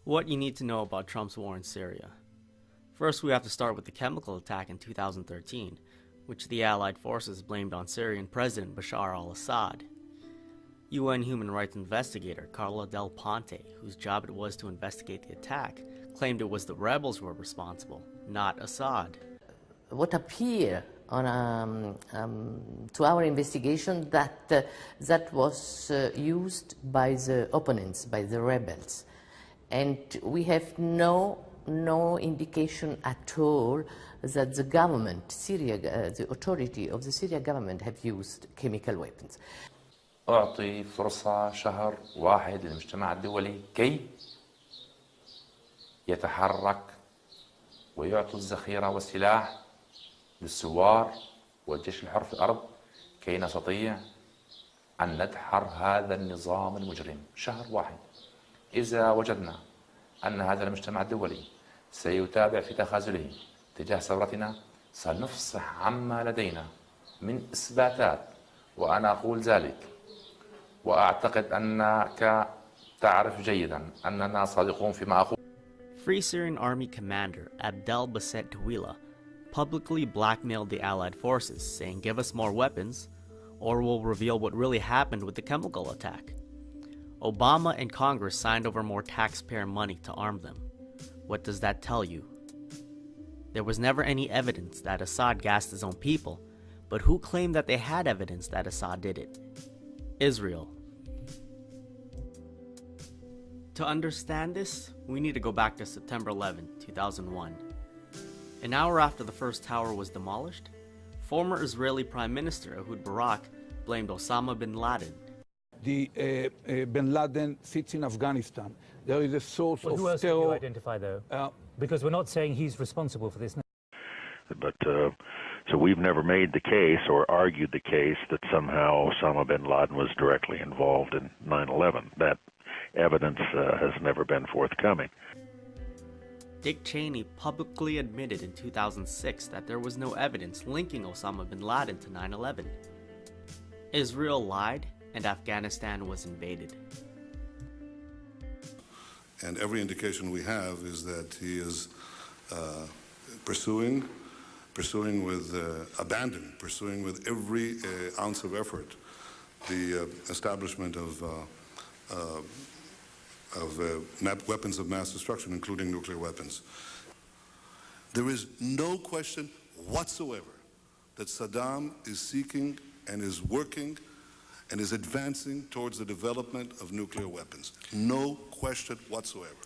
What you need to know about Trump's war in Syria. First, we have to start with the chemical attack in 2013, which the Allied forces blamed on Syrian President Bashar al-Assad. UN human rights investigator Carla Del Ponte, whose job it was to investigate the attack, claimed it was the rebels who were responsible, not Assad. What appeared to our investigation that was used by the opponents, by the rebels, and we have no indication at all that the government, Syria, the authority of the Syrian government, have used chemical weapons. أعطي فرصة شهر واحد للمجتمع الدولي كي يتحرك ويعطي الذخيرة والسلاح للثوار والجيش الحر في الأرض كي نستطيع أن ندحر هذا النظام المجرم. شهر واحد. إذا وجدنا أن هذا المجتمع الدولي سيتابع في تخاذله تجاه ثورتنا سنفصح عما لدينا من إثباتات، وأنا أقول ذلك وأعتقد أنك تعرف جيدا أننا صادقون فيما أقول. Free Syrian Army commander Abdel Basset Tawila publicly blackmailed the Allied forces, saying, "Give us more weapons, or we'll reveal what really happened with the chemical attack." Obama and Congress signed over more taxpayer money to arm them. What does that tell you? There was never any evidence that Assad gassed his own people, but who claimed that they had evidence that Assad did it? Israel. To understand this, we need to go back to September 11, 2001. An hour after the first tower was demolished, former Israeli Prime Minister Ehud Barak blamed Osama bin Laden. Bin Laden sits in Afghanistan. There is a source of who else terror. do you identify, though? Because we're not saying he's responsible for this. But so we've never made the case or argued the case that somehow Osama bin Laden was directly involved in 9/11. That evidence has never been forthcoming. Dick Cheney publicly admitted in 2006 that there was no evidence linking Osama bin Laden to 9/11. Israel lied, and Afghanistan was invaded. And every indication we have is that he is pursuing with abandon, pursuing with every ounce of effort the establishment of weapons of mass destruction, including nuclear weapons. There is no question whatsoever that Saddam is seeking and is working and is advancing towards the development of nuclear weapons. No question whatsoever.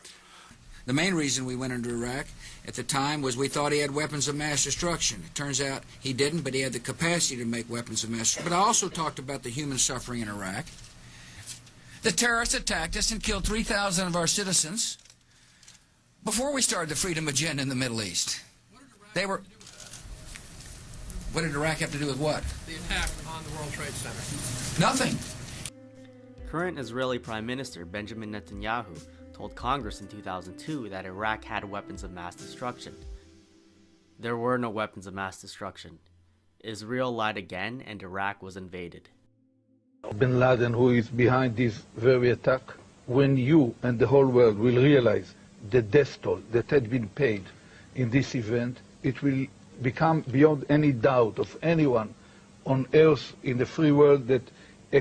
The main reason we went into Iraq at the time was we thought he had weapons of mass destruction. It turns out he didn't, but he had the capacity to make weapons of mass destruction. But I also talked about the human suffering in Iraq. The terrorists attacked us and killed 3,000 of our citizens before we started the freedom agenda in the Middle East. They were... What did Iraq have to do with what? The attack on the World Trade Center. Nothing. Current Israeli Prime Minister Benjamin Netanyahu told Congress in 2002 that Iraq had weapons of mass destruction. There were no weapons of mass destruction. Israel lied again, and Iraq was invaded. Bin Laden, who is behind this very attack, when you and the whole world will realize the death toll that had been paid in this event, it will become beyond any doubt of anyone on earth in the free world that a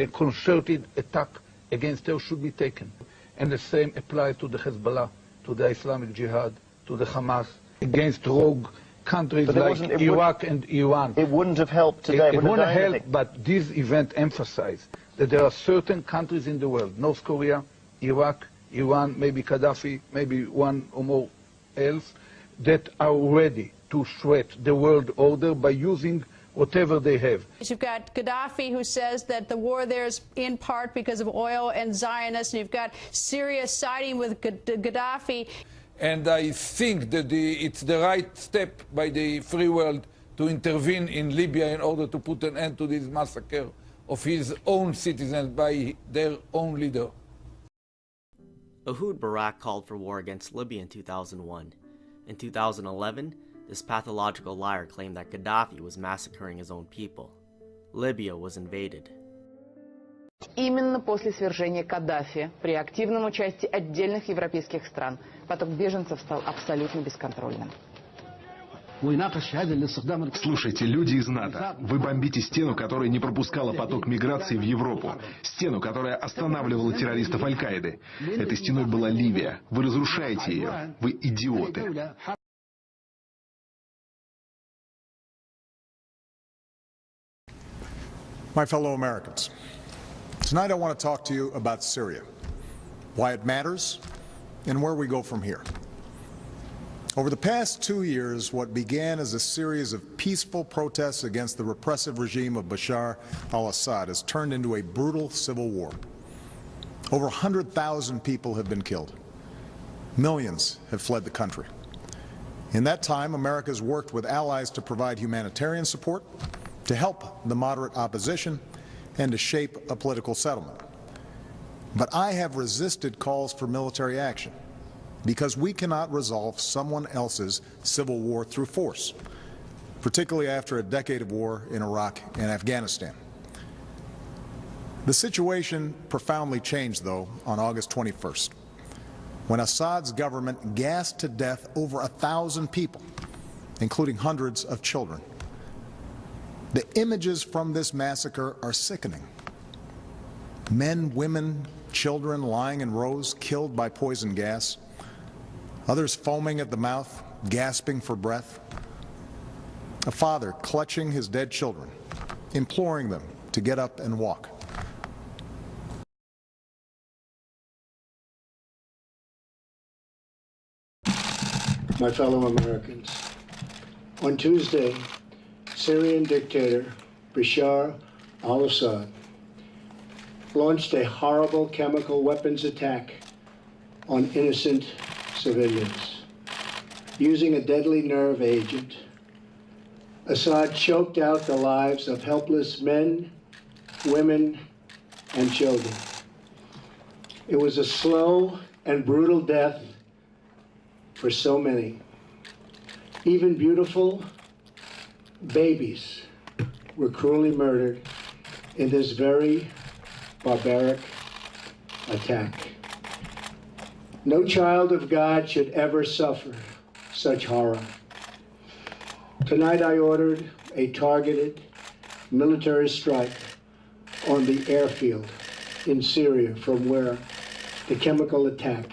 concerted attack against her should be taken. And the same applies to the Hezbollah, to the Islamic Jihad, to the Hamas, against rogue countries like Iraq and Iran. It wouldn't have helped today. It wouldn't help, but this event emphasized that there are certain countries in the world, North Korea, Iraq, Iran, maybe Gaddafi, maybe one or more else, that are ready to threat the world order by using whatever they have. You've got Gaddafi, who says that the war there is in part because of oil and Zionists, and you've got Syria siding with Gaddafi. And I think that it's the right step by the free world to intervene in Libya in order to put an end to this massacre of his own citizens by their own leader. Ehud Barak called for war against Libya in 2001. In 2011, this pathological liar claimed that Gaddafi was massacring his own people. Libya was invaded. Именно после свержения Каддафи, при активном участии отдельных европейских стран, поток беженцев стал абсолютно бесконтрольным. Слушайте, люди из НАТО, вы бомбите стену, которая не пропускала поток миграции в Европу. Стену, которая останавливала террористов Аль-Каиды. Этой стеной была Ливия. Вы разрушаете ее. Вы идиоты. My fellow Americans, tonight I want to talk to you about Syria, why it matters, and where we go from here. Over the past 2 years, what began as a series of peaceful protests against the repressive regime of Bashar al-Assad has turned into a brutal civil war. Over 100,000 people have been killed. Millions have fled the country. In that time, America has worked with allies to provide humanitarian support, to help the moderate opposition, and to shape a political settlement. But I have resisted calls for military action because we cannot resolve someone else's civil war through force, particularly after a decade of war in Iraq and Afghanistan. The situation profoundly changed, though, on August 21st, when Assad's government gassed to death over 1,000 people, including hundreds of children. The images from this massacre are sickening. Men, women, children lying in rows, killed by poison gas. Others foaming at the mouth, gasping for breath. A father clutching his dead children, imploring them to get up and walk. My fellow Americans, on Tuesday, Syrian dictator Bashar al-Assad launched a horrible chemical weapons attack on innocent civilians. Using a deadly nerve agent, Assad choked out the lives of helpless men, women, and children. It was a slow and brutal death for so many. Even beautiful babies were cruelly murdered in this very barbaric attack. No child of God should ever suffer such horror. Tonight I ordered a targeted military strike on the airfield in Syria from where the chemical attack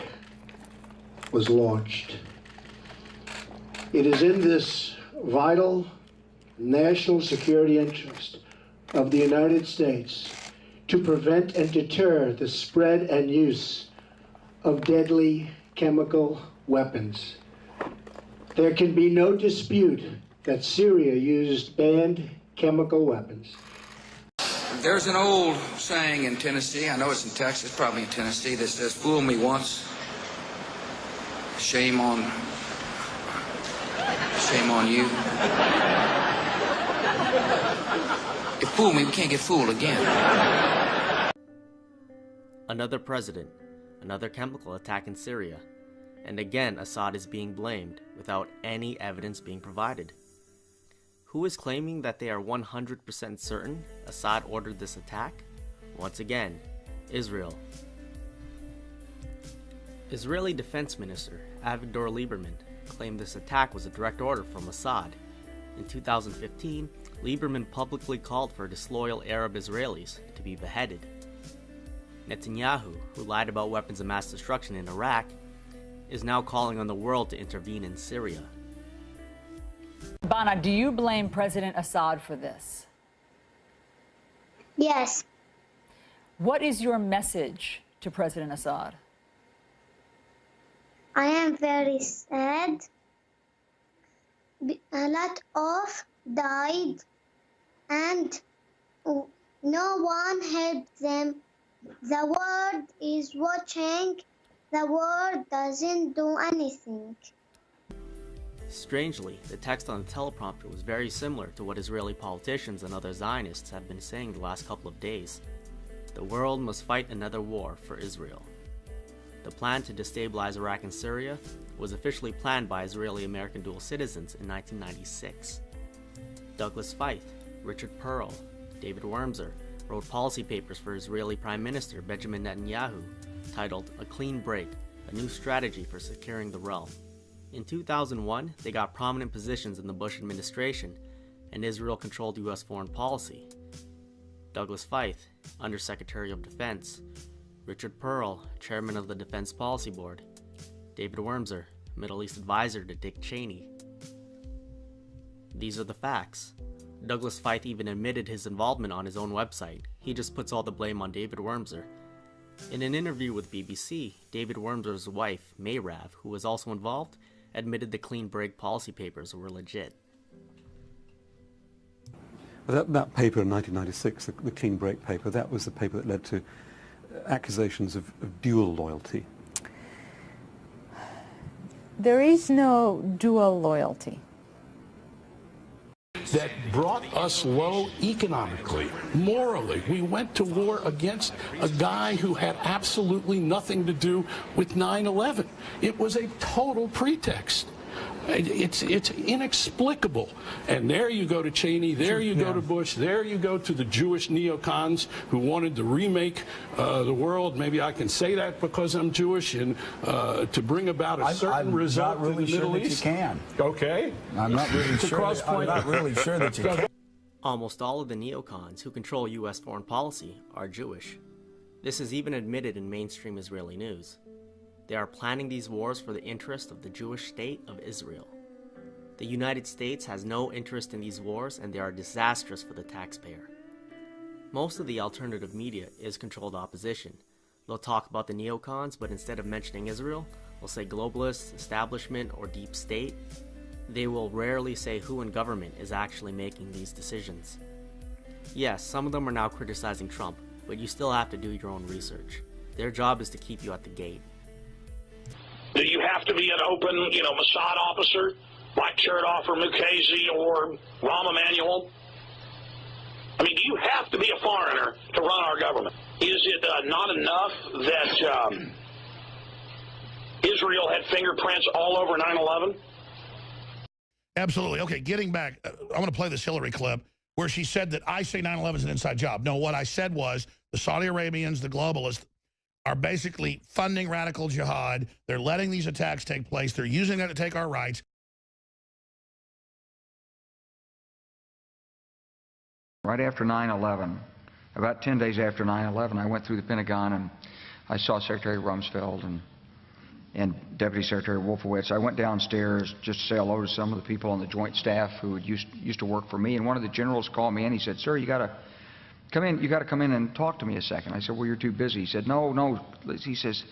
was launched. It is in this vital national security interest of the United States to prevent and deter the spread and use of deadly chemical weapons. There can be no dispute that Syria used banned chemical weapons. There's an old saying in Tennessee, I know it's in Texas, probably in Tennessee, that says, "Fool me once, shame on you." If fool me, we can't get fooled again. Another president, another chemical attack in Syria, and again Assad is being blamed without any evidence being provided. Who is claiming that they are 100% certain Assad ordered this attack? Once again, Israel. Israeli Defense Minister Avigdor Lieberman claimed this attack was a direct order from Assad. In 2015, Lieberman publicly called for disloyal Arab Israelis to be beheaded. Netanyahu, who lied about weapons of mass destruction in Iraq, is now calling on the world to intervene in Syria. Bana, do you blame President Assad for this? Yes. What is your message to President Assad? I am very sad. A lot of died and no one helped them. The world is watching. The world doesn't do anything. Strangely, the text on the teleprompter was very similar to what Israeli politicians and other Zionists have been saying the last couple of days. The world must fight another war for Israel. The plan to destabilize Iraq and Syria was officially planned by Israeli-American dual citizens in 1996. Douglas Feith, Richard Pearl, David Wormser, wrote policy papers for Israeli Prime Minister Benjamin Netanyahu titled A Clean Break, a New Strategy for Securing the Realm. In 2001, they got prominent positions in the Bush administration, and Israel controlled U.S. foreign policy. Douglas Feith, Undersecretary of Defense, Richard Perle, Chairman of the Defense Policy Board, David Wurmser, Middle East Advisor to Dick Cheney. These are the facts. Douglas Feith even admitted his involvement on his own website. He just puts all the blame on David Wurmser. In an interview with BBC, David Wurmser's wife, Mayrav, who was also involved, admitted the Clean Break policy papers were legit. That paper in 1996, the Clean Break paper, that was the paper that led to accusations of dual loyalty. There is no dual loyalty. That brought us low economically, morally. We went to war against a guy who had absolutely nothing to do with 9/11. It was a total pretext. It's inexplicable. And there you go to Cheney, there you go to Bush, there you go to the Jewish neocons who wanted to remake the world. Maybe I can say that because I'm Jewish, and to bring about a certain result in the Middle East. I'm not really sure that you can. Okay. I'm not really sure that you can. Almost all of the neocons who control U.S. foreign policy are Jewish. This is even admitted in mainstream Israeli news. They are planning these wars for the interest of the Jewish state of Israel. The United States has no interest in these wars, and they are disastrous for the taxpayer. Most of the alternative media is controlled opposition. They'll talk about the neocons, but instead of mentioning Israel, they'll say globalists, establishment, or deep state. They will rarely say who in government is actually making these decisions. Yes, some of them are now criticizing Trump, but you still have to do your own research. Their job is to keep you at the gate. Do you have to be an open, Mossad officer like Chertoff or Mukasey or Rahm Emanuel? I mean, do you have to be a foreigner to run our government? Is it not enough that Israel had fingerprints all over 9/11? Absolutely. Okay, getting back, I want to play this Hillary clip where she said that I say 9/11 is an inside job. No, what I said was the Saudi Arabians, the globalists, are basically funding radical jihad. They're letting these attacks take place. They're using that to take our rights. Right after 9/11, about 10 days after 9/11, I went through the Pentagon and I saw Secretary Rumsfeld and Deputy Secretary Wolfowitz. I went downstairs just to say hello to some of the people on the Joint Staff who used to work for me, and one of the generals called me in. He said, "Sir, you got to come in. You got to come in and talk to me a second." I said, "Well, you're too busy." He said, "No." He says,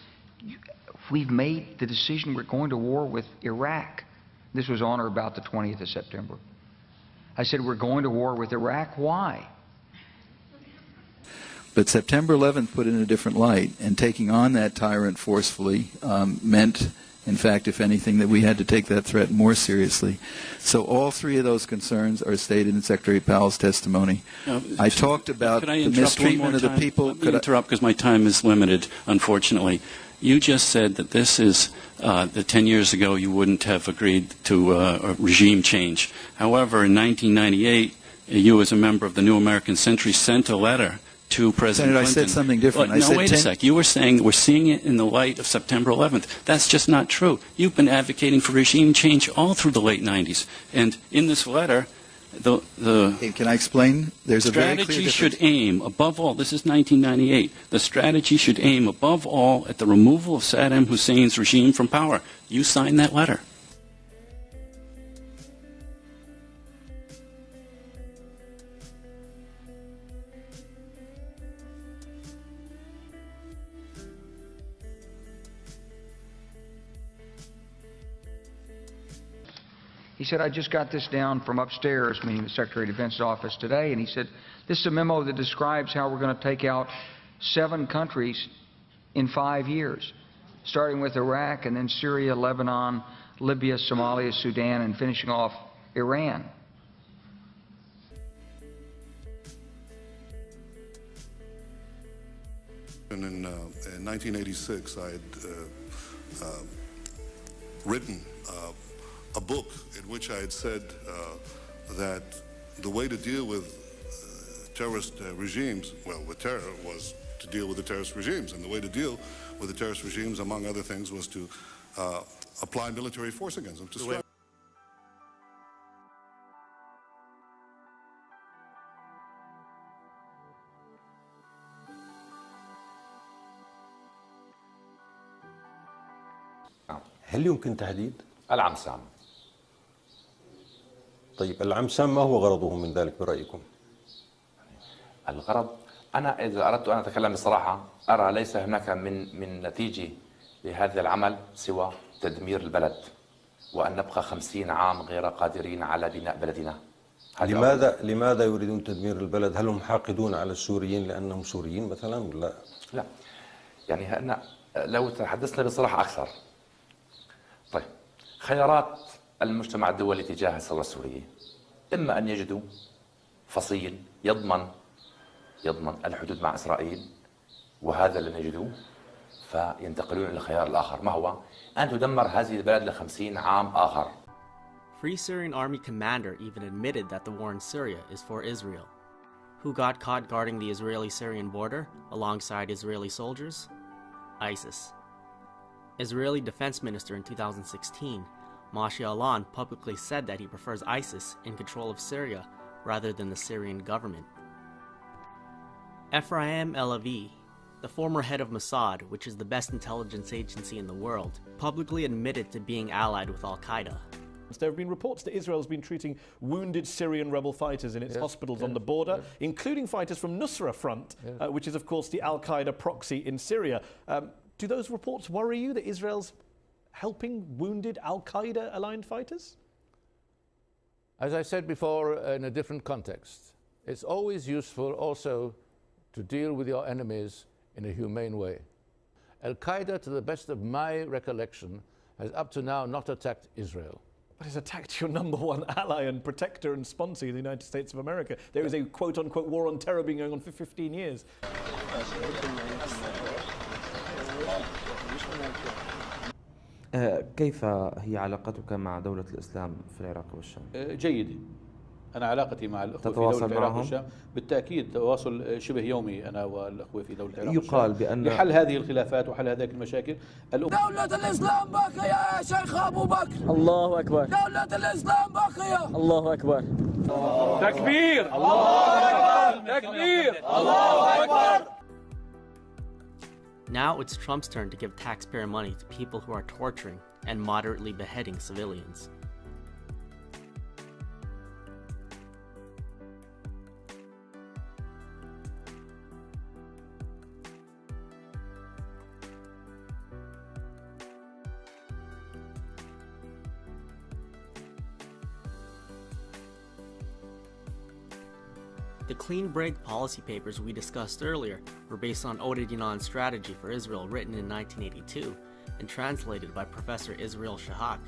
"We've made the decision. We're going to war with Iraq." This was on or about the 20th of September. I said, "We're going to war with Iraq. Why?" But September 11th put it in a different light, and taking on that tyrant forcefully meant, in fact, if anything, that we had to take that threat more seriously. So all three of those concerns are stated in Secretary Powell's testimony. I talked about the mistreatment of the people. Let me interrupt because my time is limited, unfortunately. You just said that this is, that 10 years ago you wouldn't have agreed to a regime change. However, in 1998, you as a member of the New American Century sent a letter to President Clinton. I said something different. No, wait a sec. You were saying we're seeing it in the light of September 11th. That's just not true. You've been advocating for regime change all through the late 90s. And in this letter, can I explain? There's a very clear strategy should aim, above all, this is 1998, the strategy should aim above all at the removal of Saddam Hussein's regime from power. You signed that letter. He said, "I just got this down from upstairs," meaning the Secretary of Defense's office today, and he said, "This is a memo that describes how we're going to take out 7 countries in 5 years, starting with Iraq and then Syria, Lebanon, Libya, Somalia, Sudan, and finishing off Iran." And in 1986, I had written a book in which I had said that the way to deal with terrorist regimes, well, with terror, was to deal with the terrorist regimes. And the way to deal with the terrorist regimes, among other things, was to apply military force against them. To strike. هل يمكن تحديد؟ العم سام. طيب العم سام ما هو غرضه من ذلك برأيكم؟ الغرض، أنا إذا أردت أن أتكلم بصراحة أرى ليس هناك من نتيجة لهذا العمل سوى تدمير البلد، وأن نبقى 50 عام غير قادرين على بناء بلدنا. لماذا يريدون تدمير البلد؟ هل هم حاقدون على السوريين لأنهم سوريين مثلا ولا؟ لا، يعني أنا لو تحدثنا بصراحة أكثر. طيب، خيارات المجتمع الدولي تجاه الثورة السورية إما أن يجدوا فصيل يضمن الحدود مع إسرائيل، وهذا لن يجدوه، فينتقلون إلى الخيار الآخر، ما هو أن تدمر هذه البلد ل50 عام آخر. Free Syrian Army commander even admitted that the war in Syria is for Israel. Who got caught guarding the Israeli-Syrian border alongside Israeli soldiers? ISIS. Israeli Defense Minister in 2016, Moshe Alon, publicly said that he prefers ISIS in control of Syria rather than the Syrian government. Ephraim El-Avi, the former head of Mossad, which is the best intelligence agency in the world, publicly admitted to being allied with Al-Qaeda. There have been reports that Israel has been treating wounded Syrian rebel fighters in its hospitals on the border, including fighters from Nusra Front, which is of course the Al-Qaeda proxy in Syria. Do those reports worry you that Israel's helping wounded Al-Qaeda aligned fighters? As I said before, in a different context, it's always useful also to deal with your enemies in a humane way. Al-Qaeda, to the best of my recollection, has up to now not attacked Israel. But it's attacked your #1 ally and protector and sponsor, the United States of America. There is a quote-unquote war on terror being going on for 15 years. كيف هي علاقتك مع دولة الإسلام في العراق والشام؟ جيدة. أنا علاقتي مع الأخوة في دولة العراق والشام بالتأكيد تواصل شبه يومي أنا والأخوة في دولة العراق والشام. يقال بأن لحل هذه الخلافات وحل هذه المشاكل. دولة الإسلام باقية يا شيخ أبو بكر. الله أكبر. دولة الإسلام باقية. الله أكبر. تكبير. الله أكبر. تكبير. الله أكبر. Now it's Trump's turn to give taxpayer money to people who are torturing and moderately beheading civilians. The clean break policy papers we discussed earlier were based on Oded Yinon's strategy for Israel written in 1982 and translated by Professor Israel Shahak.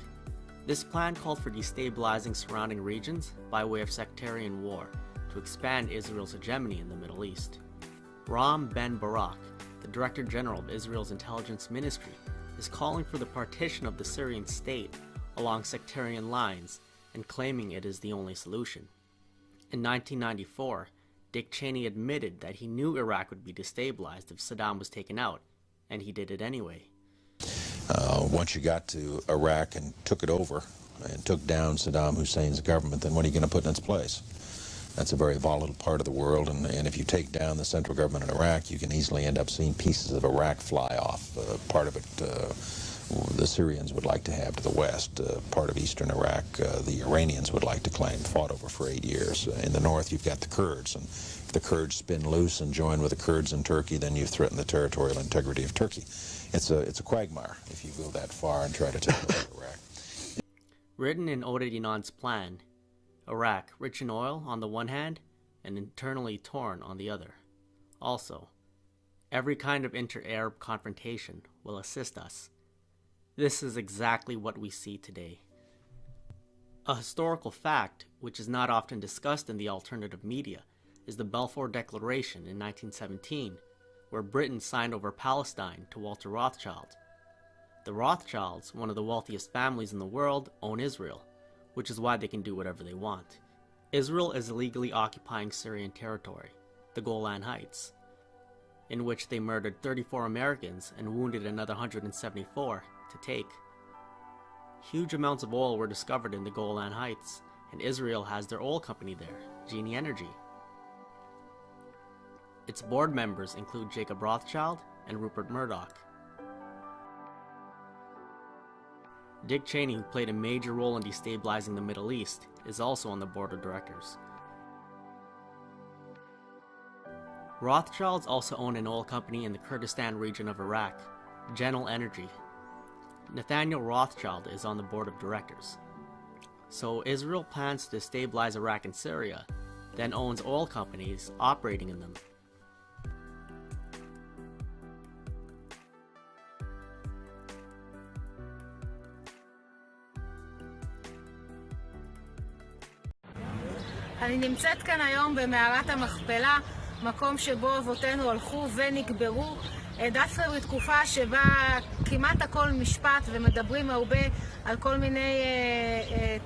This plan called for destabilizing surrounding regions by way of sectarian war to expand Israel's hegemony in the Middle East. Ram Ben Barak, the Director General of Israel's intelligence ministry, is calling for the partition of the Syrian state along sectarian lines and claiming it is the only solution. In 1994, Dick Cheney admitted that he knew Iraq would be destabilized if Saddam was taken out, and he did it anyway. Once you got to Iraq and took it over and took down Saddam Hussein's government, then what are you going to put in its place? That's a very volatile part of the world, and if you take down the central government in Iraq, you can easily end up seeing pieces of Iraq fly off. Part of it the Syrians would like to have to the west. Part of eastern Iraq, the Iranians would like to claim, fought over for 8 years. In the north, you've got the Kurds, and if the Kurds spin loose and join with the Kurds in Turkey, then you threaten the territorial integrity of Turkey. It's a quagmire if you go that far and try to take over Iraq. Written in Oded Yinon's plan, Iraq, rich in oil on the one hand, and internally torn on the other. Also, every kind of inter-Arab confrontation will assist us. This is exactly what we see today. A historical fact, which is not often discussed in the alternative media, is the Balfour Declaration in 1917, where Britain signed over Palestine to Walter Rothschild. The Rothschilds, one of the wealthiest families in the world, own Israel, which is why they can do whatever they want. Israel is illegally occupying Syrian territory. the Golan Heights, in which they murdered 34 Americans and wounded another 174 to take. Huge amounts of oil were discovered in the Golan Heights, and Israel has their oil company there, Genie Energy. Its board members include Jacob Rothschild and Rupert Murdoch. Dick Cheney, who played a major role in destabilizing the Middle East, is also on the board of directors. Rothschilds also own an oil company in the Kurdistan region of Iraq, General Energy. Nathaniel Rothschild is on the board of directors. So Israel plans to destabilize Iraq and Syria, then owns oil companies operating in them. אני נמצאת כאן היום במערת המכפלה, מקום שבו אבותינו הלכו ונקברו, דווקא בתקופה שבה כמעט הכל משפט ומדברים הרבה על כל מיני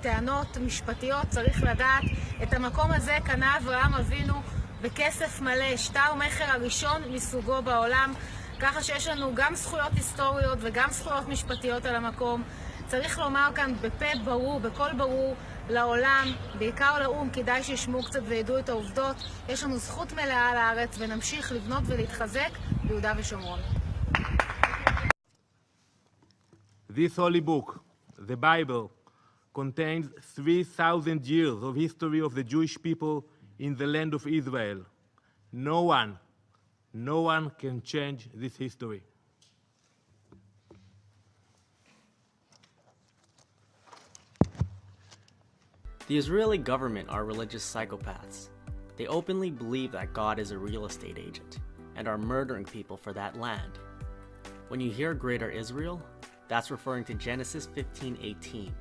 טענות משפטיות. צריך לדעת, את המקום הזה קנה אברהם אבינו בכסף מלא, שטר מכר הראשון מסוגו בעולם, ככה שיש לנו גם זכויות היסטוריות וגם זכויות משפטיות על המקום. צריך לומר כאן בפה ברור, בקול ברור, לעולם, בעיקר לאום, כדאי שישמעו קצת וידעו את העובדות. יש לנו זכות מלאה על הארץ ונמשיך לבנות ולהתחזק ביהודה ושומרון. This holy book, the Bible, contains 3,000 years of history of the Jewish people in the land of Israel. No one can change this history. The Israeli government are religious psychopaths. They openly believe that God is a real estate agent and are murdering people for that land. When you hear Greater Israel, that's referring to Genesis 15:18.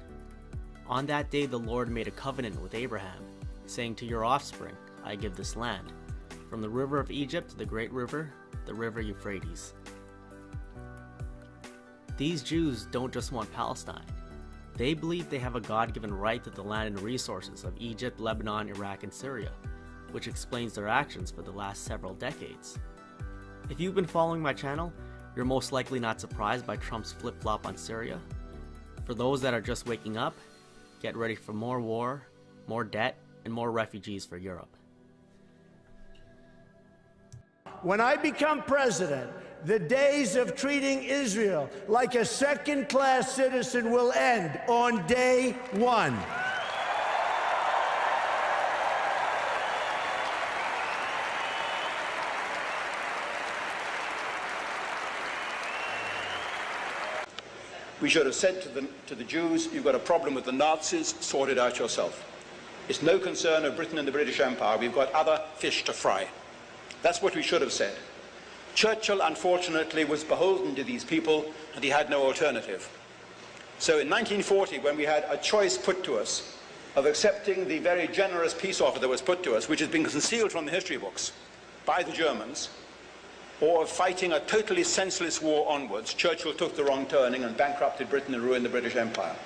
On that day the Lord made a covenant with Abraham, saying, "To your offspring I give this land, from the river of Egypt to the great river, the river Euphrates." These Jews don't just want Palestine. They believe they have a God-given right to the land and resources of Egypt, Lebanon, Iraq, and Syria, which explains their actions for the last several decades. If you've been following my channel, you're most likely not surprised by Trump's flip-flop on Syria. For those that are just waking up, get ready for more war, more debt, and more refugees for Europe. When I become president, the days of treating Israel like a second-class citizen will end on day one. We should have said to the Jews, you've got a problem with the Nazis, sort it out yourself. It's no concern of Britain and the British Empire. We've got other fish to fry. That's what we should have said. Churchill, unfortunately, was beholden to these people, and he had no alternative. So in 1940, when we had a choice put to us of accepting the very generous peace offer that was put to us, which has been concealed from the history books by the Germans, or of fighting a totally senseless war onwards, Churchill took the wrong turning and bankrupted Britain and ruined the British Empire.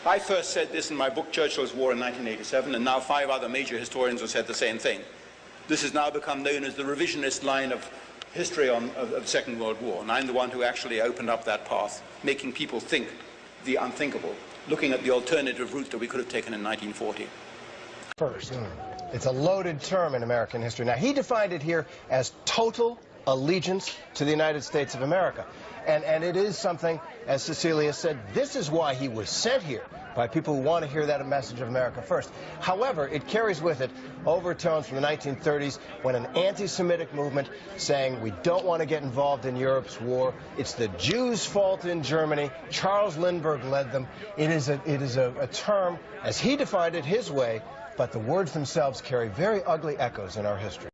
I first said this in my book, Churchill's War in 1987, and now 5 other major historians have said the same thing. This has now become known as the revisionist line of history of the Second World War, and I'm the one who actually opened up that path, making people think the unthinkable, looking at the alternative route that we could have taken in 1940. First, it's a loaded term in American history. Now, he defined it here as total allegiance to the United States of America. And it is something, as Cecilia said, this is why he was sent here, by people who want to hear that message of America first. However, it carries with it overtones from the 1930s when an anti-Semitic movement saying we don't want to get involved in Europe's war. It's the Jews' fault in Germany. Charles Lindbergh led them. It is a term, as he defined it his way, but the words themselves carry very ugly echoes in our history.